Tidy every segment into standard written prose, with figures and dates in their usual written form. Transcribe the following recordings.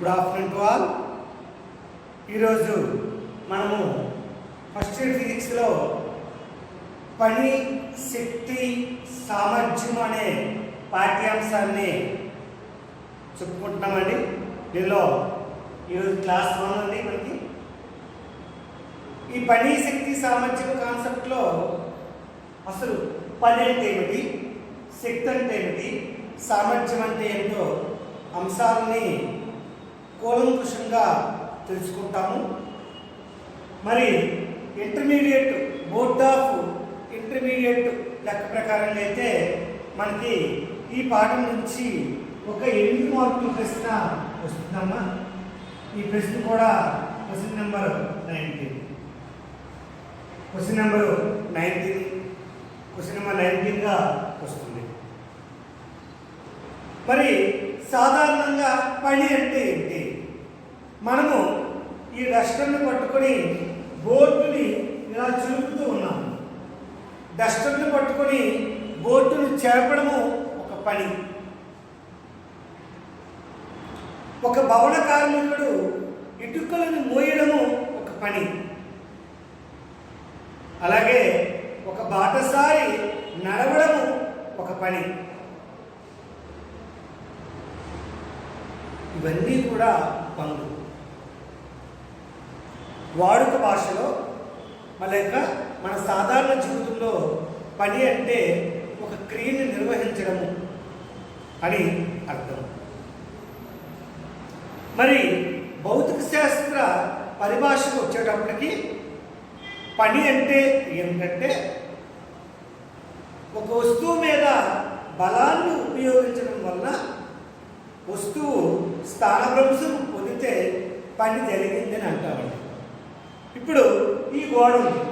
Good afternoon to all. ఈరోజు మనము first year ఫిజిక్స్లో పని, శక్తి, సామర్థ్యం అనే పాఠ్యాంశాన్ని చెప్పుకుంటున్నామండి. దీనిలో ఈరోజు క్లాస్ 1 అండి. మనకి ఈ పని, శక్తి, సామర్థ్యం కాన్సెప్ట్లో అసలు పని అంటే ఏమిటి, శక్తి అంటే ఏమిటి, సామర్థ్యం అంటే ఏమిటో అంశాలని కూలంకుషంగా తెలుసుకుంటాము. మరి ఇంటర్మీడియట్ బోర్డ్ ఆఫ్ ఇంటర్మీడియట్ లెక్క ప్రకారంగా అయితే మనకి ఈ పాఠం నుంచి ఒక 8 మార్కుల ప్రశ్న వస్తుందమ్మా. ఈ ప్రశ్న కూడా క్వశ్చన్ నెంబర్ 19. క్వశ్చన్ నెంబర్ 19గా వస్తుంది. మరి సాధారణంగా పని అంటే ఏంటి? మనము ఈ డస్టర్ని పట్టుకొని బోర్డుని ఇలా చురుకుతూ ఉన్నాము. డస్టర్ని పట్టుకొని బోర్డును చెరపడము ఒక పని. ఒక భవన కార్మికుడు ఇటుకలను మోయడము ఒక పని. అలాగే ఒక బాటసారి నడవడము ఒక పని. ఇవన్నీ కూడా పనులు. వాడుక భాషలో లేక మన సాధారణ జీవితంలో పని అంటే ఒక క్రియను నిర్వహించడము అని అర్థం. మరి భౌతిక శాస్త్ర పరిభాషకు వచ్చేటప్పటికి పని అంటే ఏమిటంటే ఒక వస్తువు మీద బలాన్ని ఉపయోగించడం వలన వస్తువు స్థానభ్రంశం పొందితే పని జరిగిందని అంటామండి. ఇప్పుడు ఈ గోడ ఉంది.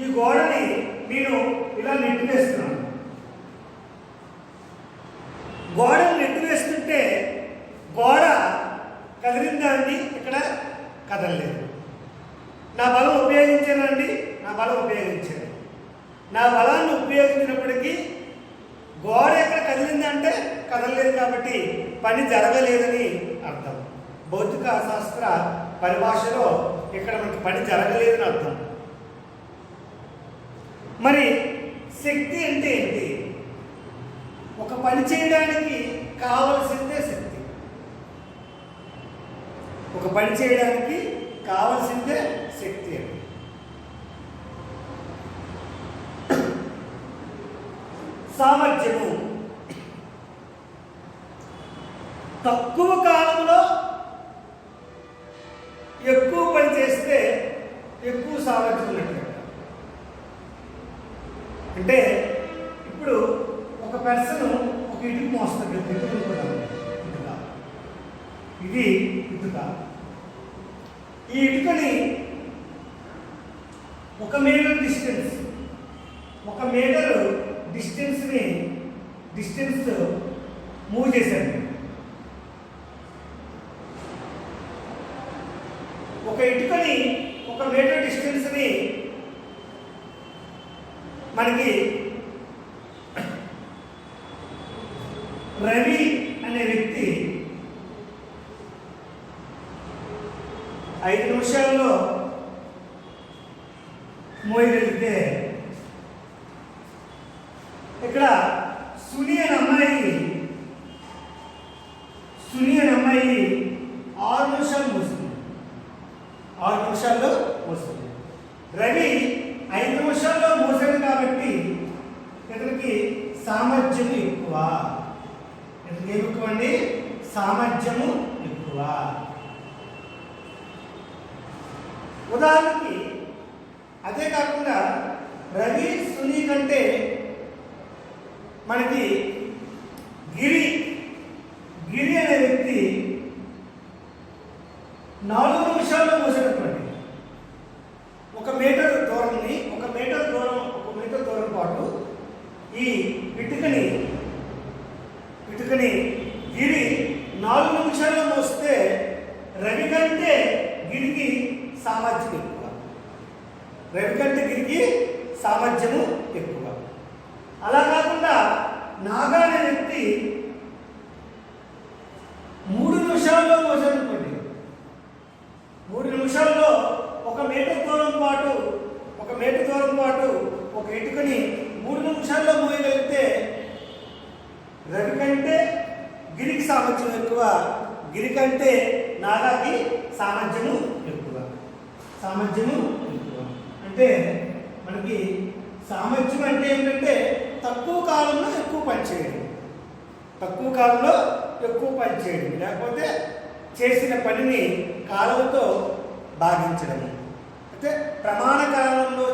ఈ గోడని నేను ఇలా నెట్టివేస్తున్నాను. గోడను నెట్టివేస్తుంటే గోడ కదిలిందా అండి? ఇక్కడ కదలలేదు. నా బలం ఉపయోగించానండి? నా బలం ఉపయోగించాను. నా బలాన్ని ఉపయోగించినప్పటికీ గోడ ఎక్కడ కదిలిందంటే కదలలేదు, కాబట్టి పని జరగలేదని అర్థం. భౌతిక శాస్త్ర పరిభాషలో ఇక్కడ మనకి పని జరగలేదని అర్థం. మరి శక్తి అంటే ఏంటి? ఒక పని చేయడానికి కావలసిందే శక్తి. ఒక పని చేయడానికి కావలసిందే శక్తి అని. సామర్థ్యము తక్కువ కాలంలో ఎక్కువ పని చేస్తే ఎక్కువ సామర్థ్యం ఉన్నట్టు. అంటే ఇప్పుడు ఒక పర్సన్ ఒక ఇటుక మోస్తాడు. ఇది ఇటుక. ఈ ఇటుకని 1 మీటర్ డిస్టెన్స్ మూవ్ చేశాడు. ఒక ఇటుకని 1 మీటర్ డిస్టెన్స్ని మనకి రవి అనే వ్యక్తి 5 నిమిషాల్లో మోయగలిగితే, ఇక్కడ సుని అనే అమ్మాయి 6 నిమిషాలు మోస్తుంది. 6 నిమిషాల్లో మోస్తుంది. రవి 5 నిమిషాల్లో మోసాడు కాబట్టి ఇతనికి సామర్థ్యము ఎక్కువ. ఇతనికి ఏమి ఎక్కువ అండి? సామర్థ్యము ఎక్కువ. ఉదాహరణకి అదే కాకుండా రవి, సుని కంటే మనకి గిరి అనే వ్యక్తి 4 నిమిషాల్లో మోసేటటువంటి 1 మీటర్ దూరం పాటు ఈ ఇటుకని గిరి 4 నిమిషాల్లో మోస్తే రవి కంటే గిరికి సామర్థ్యం ఎక్కువ. అలా కాకుండా నాగా అనే వ్యక్తి ఒక ఇటుకని 3 నిమిషాల్లో మోయగలిగితే రవి కంటే గిరికి సామర్థ్యం ఎక్కువ, గిరి కంటే నాగాకి సామర్థ్యము ఎక్కువ. అంటే మనకి సామర్థ్యం అంటే ఏంటంటే తక్కువ కాలంలో ఎక్కువ పని చేయడం, లేకపోతే చేసిన పనిని కాలంతో భాగించడం. అంటే ప్రమాణ కాలంలో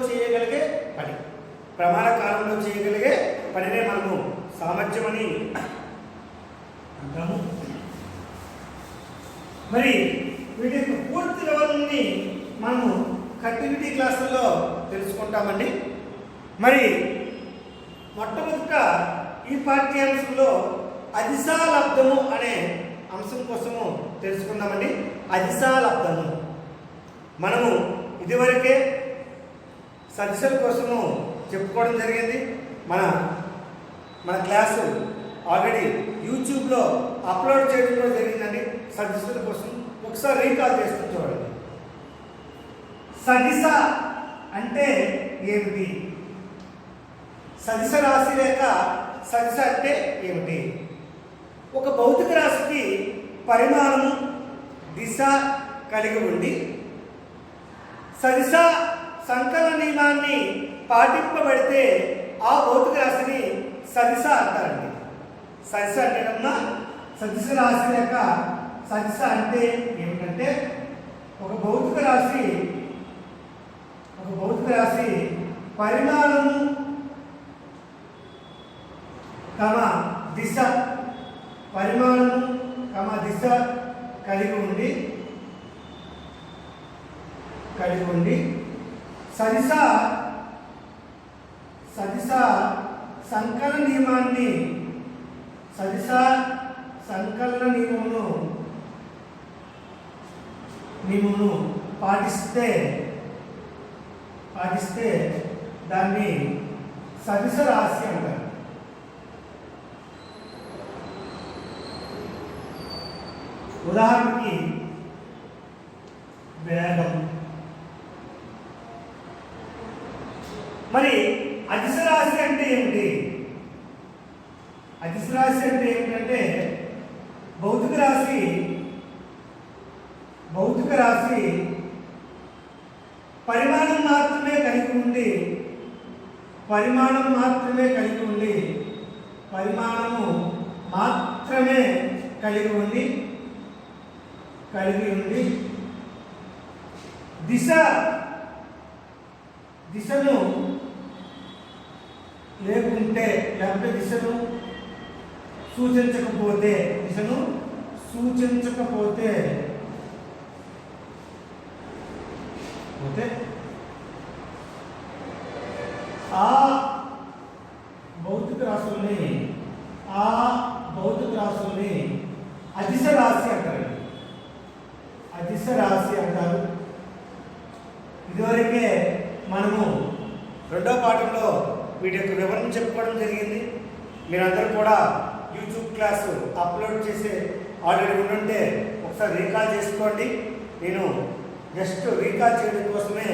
చేయగలిగే పనినే మనము సామర్థ్యం అని అంటాము. మరి వీటి యొక్క పూర్తి వివరాన్ని మనము కంటిన్యూటీ క్లాసుల్లో తెలుసుకుంటామండి. మరి మొట్టమొదట ఈ పాఠ్యాంశంలో అదిశాలబ్ధము అనే అంశం కోసము తెలుసుకుందామండి. అదిశాలబ్ధము మనము ఇదివరకే సదిశల కోసము చెప్పుకోవడం జరిగింది. మన క్లాసు ఆల్రెడీ యూట్యూబ్లో అప్లోడ్ చేయడం కూడా జరిగిందండి. సదిశల కోసం ఒకసారి రీకాల్ చేస్తూ చూడండి. సదిశ అంటే ఏమిటి? సదిశ రాశి లేక సదిశ అంటే ఏమిటి? ఒక భౌతిక రాశికి పరిమాణము, దిశ కలిగి ఉండి సదిశ సంకలన నియమాన్ని పాటింపబడితే ఆ భౌతిక రాశిని సదిశ అంటారండి. సదిశ అంటే కన్నా సదిశ రాశి లేక సదిశ అంటే ఏమిటంటే ఒక భౌతిక రాశి పరిమాణము, దిశ కలిగి ఉండి సదిశ సంకలన నియమమును పాటిస్తే దాన్ని సదిశ రాశి అంటారు. ఉదాహరణకి వేగం. మరి అదిశ రాశి అంటే ఏమిటి? అదిశ రాశి అంటే ఏమిటంటే భౌతిక రాశి పరిమాణం మాత్రమే కలిగి ఉండి దిశను లేకుంటే, లేకపోతే దిశను సూచించకపోతే ఆ భౌతిక రాశుల్ని అదిశ రాశి అంటారు. ఇదివరకే మనము రెండో పాఠంలో వీటి యొక్క వివరణ చెప్పుకోవడం జరిగింది. మీరందరూ కూడా యూట్యూబ్ క్లాసు అప్లోడ్ చేసి ఆల్రెడీ ఉండుంటే ఒకసారి రీకాల్ చేసుకోండి. నేను జస్ట్ రీకాల్ చేయడం కోసమే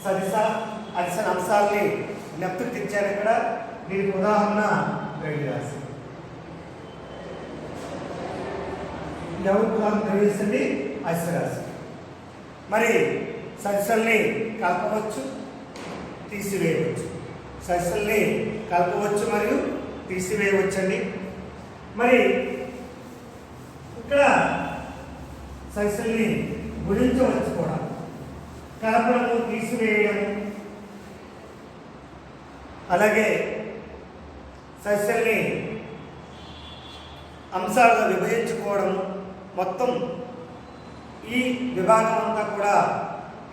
సదిశ అదిశ అంశాలని జ్ఞప్తికి తెచ్చాను. ఇక్కడ దీనికి ఉదాహరణ ద్రవ్య రాశి. ఎవరికి ఉదాహరణ ద్రవ్య రాశి? అదిశ రాశి. మరి సదిశల్ని కలపవచ్చు, తీసివేయవచ్చు. మరియు తీసివేయవచ్చండి. మరి ఇక్కడ సదిశల్ని గుణించవచ్చు కూడా. కలపడము, తీసివేయడము, అలాగే సదిశల్ని అంశాలుగా విభజించుకోవడము, మొత్తం ఈ విభాగం అంతా కూడా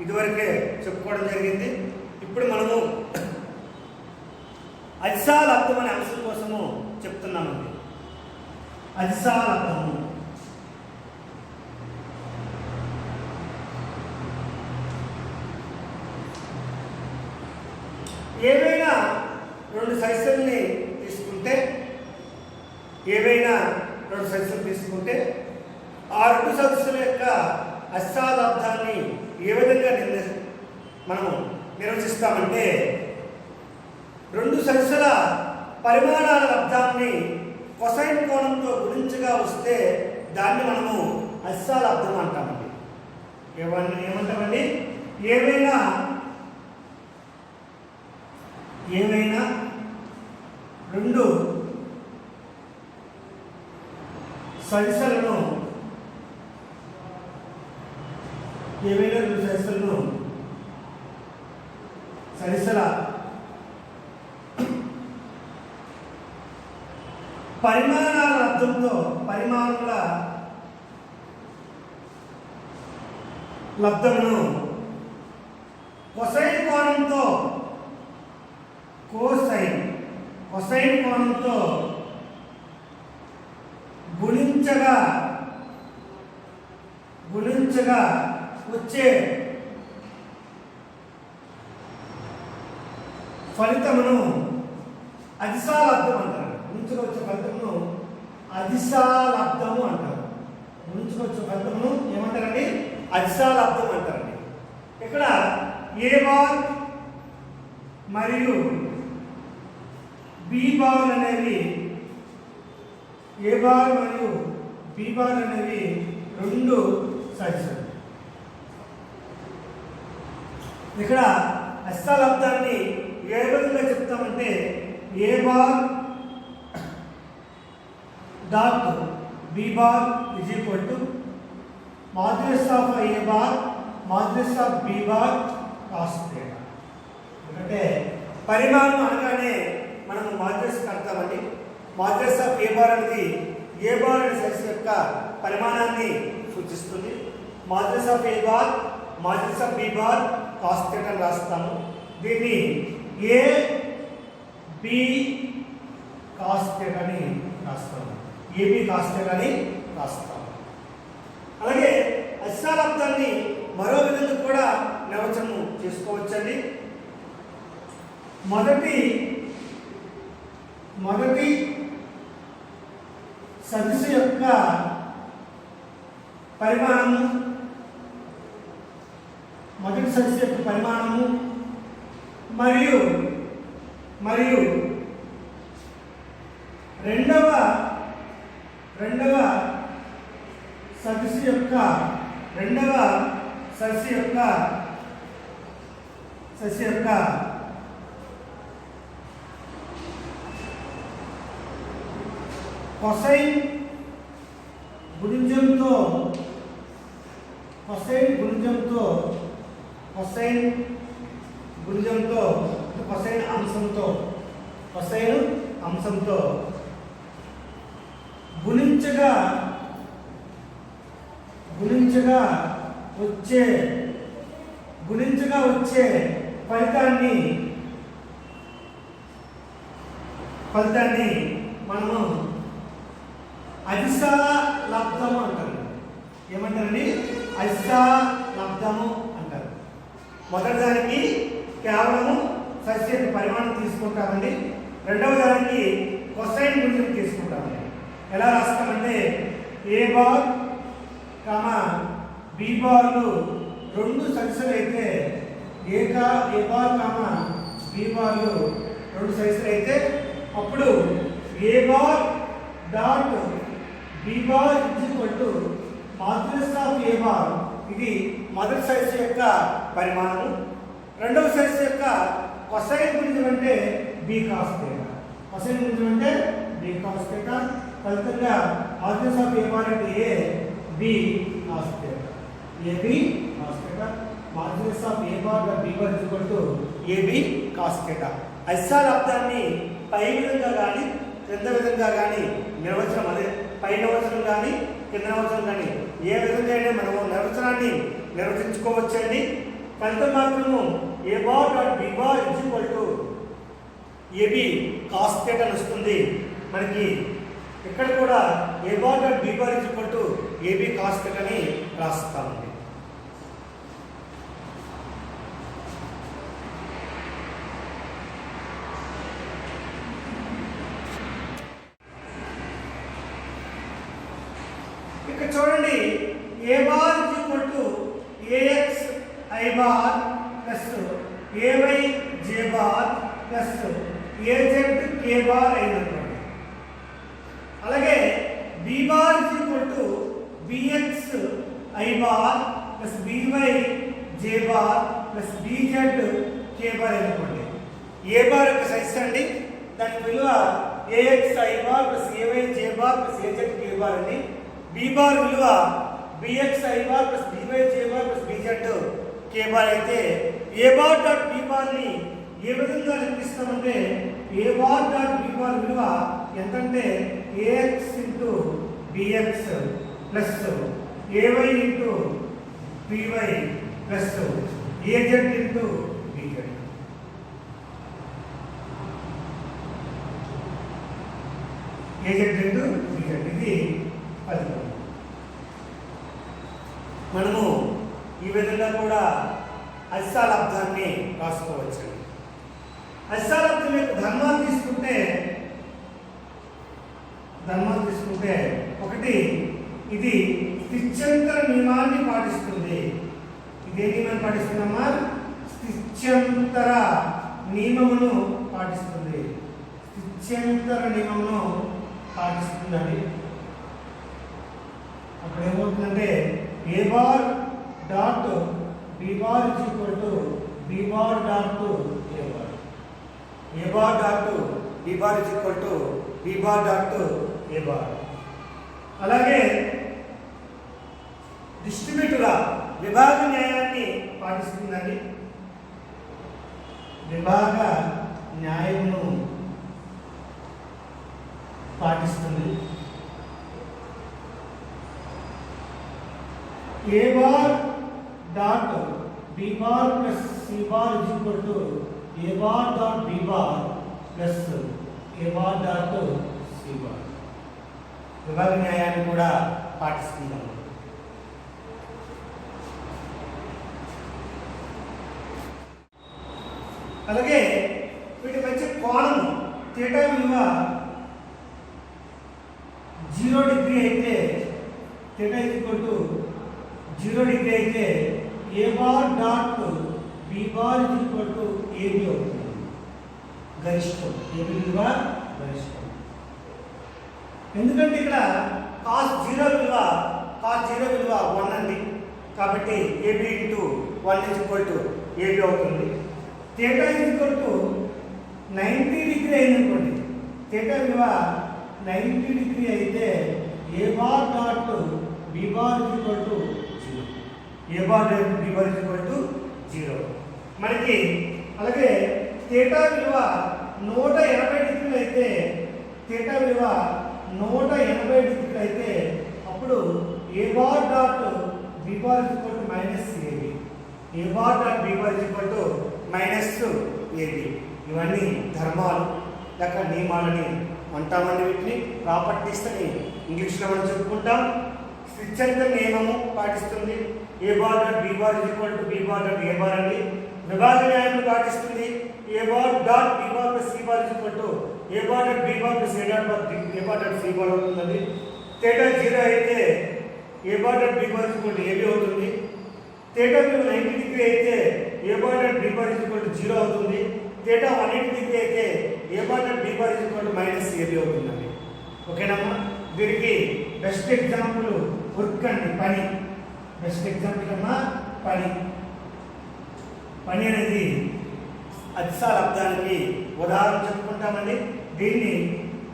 ఇదివరకే చెప్పుకోవడం జరిగింది. ఇప్పుడు మనము అదిశాలబ్ధం అనే అంశం కోసము చెప్తున్నామండి. అదిశాలబ్ధము ఏవైనా రెండు సదిశల్ని తీసుకుంటే ఆ రెండు సదిశల యొక్క అదిశాలబ్ధాన్ని ఏ విధంగా మనము నిర్వచిస్తామంటే రెండు సదిశల పరిమాణాల లబ్ధాన్ని కొసైన్ కోణంతో గుణించగా వస్తే దాన్ని మనము అదిశా లబ్ధం అంటామండి. ఏమంటామండి? ఏవైనా రెండు సదిశలను సదిశల పరిమాణాల లబ్ధమును కొసైన్ కోణంతో గుణించగా వచ్చే ఫలితమును అదిశా లబ్ధం అంటారు. గుణించగా వచ్చే ఫలితమును అదిశా లబ్ధము అంటారు. గుణించగా వచ్చే ఫలితమును ఏమంటారండి? అదిశా లబ్ధం అంటారండి. ఇక్కడ ఏ బార్ మరియు బి బార్ అనేవి రెండు సదిశలు. ఇక్కడ అదిశా లబ్ధాన్ని ఏ విధంగా చెప్తామంటే A bar dot B bar is equal to modulus of A bar modulus of B bar cos theta. ఎందుకంటే పరిమాణం అనగానే మనము మాడ్యులస్ కడతామండి. మాడ్యులస్ ఆఫ్ ఏ బార్ అనేది ఏ బార్ అనే సదిశ యొక్క పరిమాణాన్ని సూచిస్తుంది. Modulus of A bar modulus of B bar cos theta అని రాస్తాము. దీన్ని ఏ బి కాస్ థీటా అని రాస్తాము. ఏబి కాస్ థీటా అని రాస్తాము. అలాగే అదిశా లబ్ధాన్ని మరో విధంగా కూడా నిర్వచనం చేసుకోవచ్చండి. మొదటి సదిశ యొక్క పరిమాణము మరియు రెండవ సదిశ యొక్క కొసైన్ గుణిజంతో కొసైన్ అంశంతో గుణించగా వచ్చే ఫలితాన్ని మనము అదిశా లబ్ధము అంటారు. ఏమంటారండి? అదిశా లబ్ధము అంటారు. మొదటి దానికి కేవలము సదిశ పరిమాణం తీసుకుంటామండి. రెండవ దానికి కొసైన్ గుణిజం తీసుకుంటామండి. ఎలా రాస్తామంటే ఏ బార్ బి బార్లు రెండు సదిశలు అయితే ఏ బార్ బి బార్లు రెండు సదిశలు అయితే అప్పుడు A bar dot B bar is equal to modulus of A bar. ఇది మొదటి సదిశ యొక్క పరిమాణము. రెండవ సదిశ యొక్క కొసైన్ గుణిజం అంటే బి కాస్ థీటా. ఫలితంగా మాడ్యులస్ ఆఫ్ ఏ బార్ అంటే A B cos theta. Modulus of A bar B bar is equal to A B cos theta. అదిశా లబ్ధాన్ని పై విధంగా కానీ క్రింద విధంగా కానీ నిర్వచనం, అదే పై నిర్వచనం కానీ కింద నిర్వచనం కానీ ఏ విధంగా అయినా మనము నిర్వచనాన్ని నిర్వచించుకోవచ్చండి. ఫలితం మాత్రము A bar dot B bar is equal to A B cos theta అని వస్తుంది మనకి. ఇక్కడ కూడా A bar dot B bar is equal to A B cos theta అని రాస్తామండి. ఇక్కడ చూడండి, A bar is equal to A X I bar plus A Y J bar plus A Z K bar అయినటువంటి. అలాగే B bar is equal to B X I bar plus B Y J bar plus B Z K bar అయినటువంటి. ఏ bar యొక్క size అండి, దాని విలువ A X I bar plus A Y J bar plus A Z K bar అండి. B bar విలువ B X I bar plus B Y J bar plus B Z K bar అయితే A bar dot B bar ని ఏ విధంగా లెక్కిస్తామంటే A bar dot B bar విలువ ఎంతంటే A X into B X plus A Y into B Y plus A Z into B Z. A Z into B Z ఇది ఫలితం. మనము ఈ విధంగా కూడా అశ్సాలబ్దాన్ని రాసుకోవచ్చు. అశ్సాలబ్దం యొక్క ధర్మాలు తీసుకుంటే ఒకటి, ఇది స్థిత్యంతర నియమాన్ని పాటిస్తుంది. ఇదే నియమాన్ని పాటిస్తుందమ్మా, స్థిత్యంతర నియమమును పాటిస్తుంది. స్థిత్యంతర నియమమును పాటిస్తుందండి. అక్కడ ఏమవుతుందంటే A bar dot B bar is equal to B bar dot A bar. A bar dot B bar is equal to B bar dot A bar. అలాగే డిస్ట్రిబ్యూటివ్గా విభాగ న్యాయాన్ని పాటిస్తుందండి. విభాగ న్యాయమును పాటిస్తుంది. A bar dot B bar plus C bar is equal to A bar dot B bar plus A bar dot C bar. విభాగ న్యాయాన్ని కూడా పాటిస్తున్నాము. అలాగే వీటి మధ్య కోణం థీటా విలువ 0 డిగ్రీ అయితే theta is equal to 0 degree అయితే A bar dot B bar is equal to A B అవుతుంది. గరిష్టం ఏబి విలువ గరిష్టం. ఎందుకంటే ఇక్కడ కాస్ 0 విలువ 1 అండి. కాబట్టి A B into 1 is equal to A B అవుతుంది. Theta is equal to 90 degree అయిందనుకోండి. థీటా విలువ 90 డిగ్రీ అయితే A bar dot B bar is equal to 0. A bar dot B bar is equal to 0 మనకి. అలాగే థీటా విలువ 180 డిగ్రీలు అయితే థీటా విలువ 180 డిగ్రీలు అయితే అప్పుడు A bar dot B bar is equal to minus A B. A bar dot B bar is equal to minus A B. ఇవన్నీ ధర్మాలు లేక నియమాలని అంటామండి. వీటిని ప్రాపర్టీస్ అని ఇంగ్లీష్లో మనం చెప్పుకుంటాం. స్థిత్యంతర నియమము పాటిస్తుంది. A bar dot B bar is equal to B bar dot A bar అండి. విభాగ న్యాయాన్ని పాటిస్తుంది. A bar dot B bar plus C bar is equal to A bar dot B bar plus A bar dot C bar అవుతుంది. Theta 0 అయితే A bar dot B bar is equal to A B అవుతుంది. Theta విలువ 90 degree అయితే A bar dot B bar is equal to 0 అవుతుంది. Theta 180 degree అయితే A bar dot B bar is equal to minus A B అవుతుందండి. ఓకేనమ్మా. దీనికి best example work అండి, పని. బెస్ట్ ఎగ్జాంపుల్ అమ్మా పని. పని అనేది అదిశాలబ్దానికి ఉదాహరణ చెప్పుకుంటామండి. దీన్ని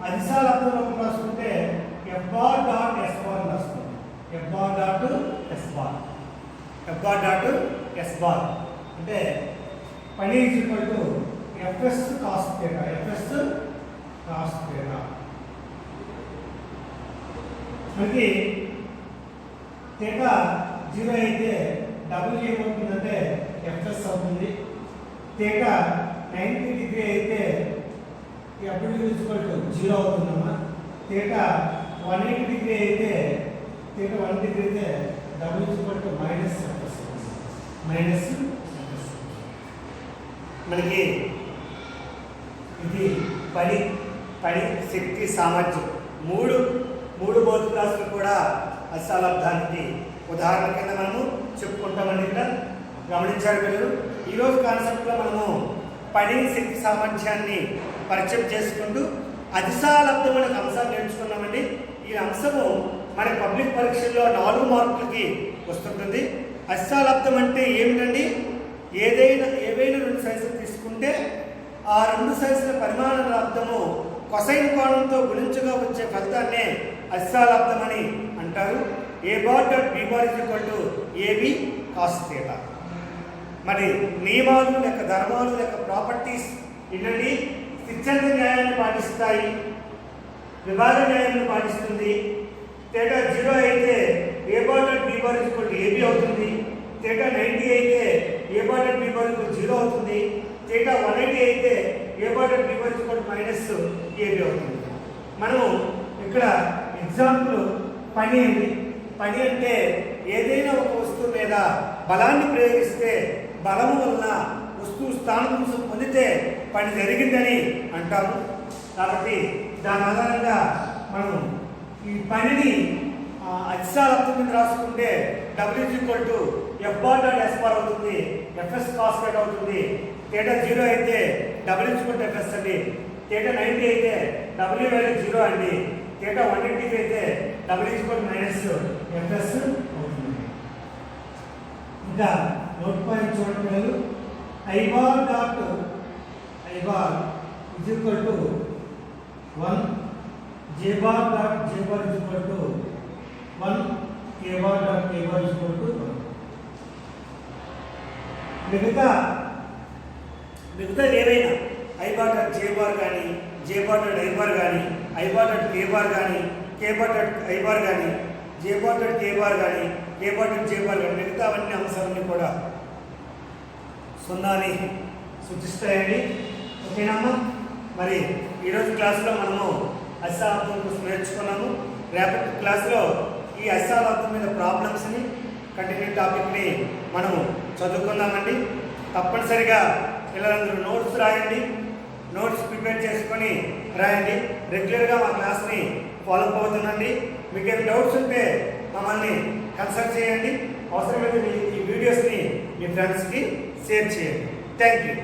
అదిశాలబ్దం రూపంలో రాసుకుంటే F bar dot S bar రాసుకుంటాం. F bar dot S bar. F bar dot S bar అంటే పని is equal to F S cos theta. F S cos theta. మనకి థీటా 0 అయితే డబుల్ ఏమవుతుందంటే ఎఫ్ఎస్ అవుతుంది. థీటా 90 డిగ్రీ అయితే ఎప్పుడు ఈక్వల్ టు 0 అవుతుందమ్మా. థీటా 180 డిగ్రీ అయితే థీటా 1 డిగ్రీ అయితే double equal to minus FS. Minus FS. మనకి ఇది పని శక్తి సామర్థ్యం మూడు భౌతిక రాశులు కూడా అదిశాలబ్దానికి ఉదాహరణ కింద మనము చెప్పుకుంటామండి. ఇక్కడ గమనించారు పిల్లలు. ఈరోజు కాన్సెప్ట్లో మనము పని శక్తి సామర్థ్యాన్ని పరిచయం చేసుకుంటూ అతిశాలబ్దం అనే అంశాన్ని నేర్చుకున్నామండి. ఈ అంశము మన పబ్లిక్ పరీక్షల్లో 4 మార్కులకి వస్తుంటుంది. అతిశాలబ్దం అంటే ఏమిటండి? ఏవైనా 2 సైజులు తీసుకుంటే ఆ 2 సైజుల పరిమాణ లబ్దము కొసైన్ కోణంతో గుణించగా వచ్చే ఫలితాన్నే అతిశాలబ్దం అని అంటారు. A bar dot B bar is equal to A B cos theta. మరి నియమాలు లేక ధర్మాలు లేక ప్రాపర్టీస్ ఏంటండి? సిద్ధాంత న్యాయాన్ని పాటిస్తాయి, విభాగ న్యాయాన్ని పాటిస్తుంది. థీటా 0 అయితే A bar dot B bar is equal to A B అవుతుంది. థీటా 90 అయితే A bar dot B bar is equal to 0 అవుతుంది. థీటా 180 అయితే A bar dot B bar is equal to minus A B అవుతుంది. మనం ఇక్కడ ఎగ్జాంపుల్ పని అండి. పని అంటే ఏదైనా ఒక వస్తువు మీద బలాన్ని ప్రయోగిస్తే బలము వలన వస్తువు స్థానం పొందితే పని జరిగిందని అంటాము. కాబట్టి దాని ఆధారంగా మనం ఈ పనిని అతిశాలబ్దం మీద రాసుకుంటే W F bar dot S bar అవుతుంది, FS కాస్ థీటా అవుతుంది. థీటా 0 అయితే W FS అండి. థీటా 90 అయితే W వాల్యూ 0 అండి. థీటా 180 అయితే W మైనస్ FS అవుతుంది. ఇంకా నోట్ పాయింట్ చూడండి పిల్లలు. I bar is equal to 1, J bar is equal to 1, K bar is equal to 1. మిగతా ఏవైనా I bar dot J bar కానీ, J bar dot I bar కానీ, I bar dot K bar కానీ, K bar dot I bar కానీ, J bar dot K bar కానీ, K bar dot J bar కానీ, మిగతా అవన్నీ అంశాలన్నీ కూడా సున్నాని సూచిస్తాయండి. ఓకేనమ్మా? మరి ఈరోజు క్లాసులో మనము అతిశాలబ్దం కోసం నేర్చుకున్నాము. రేపటి క్లాసులో ఈ అతిశాలబ్దం మీద ప్రాబ్లమ్స్ని కంటిన్యూ టాపిక్ని మనము చదువుకుందామండి. తప్పనిసరిగా పిల్లలందరూ నోట్స్ రాయండి. నోట్స్ ప్రిపేర్ చేసుకొని రాయండి. రెగ్యులర్గా మా క్లాస్ని ఫాలో అప్ అవుతుందండి. మీకు ఏమైనా డౌట్స్ ఉంటే మమ్మల్ని కన్సల్ట్ చేయండి. అవసరమైతే ఈ వీడియోస్ని మీ ఫ్రెండ్స్కి షేర్ చేయండి. Thank you.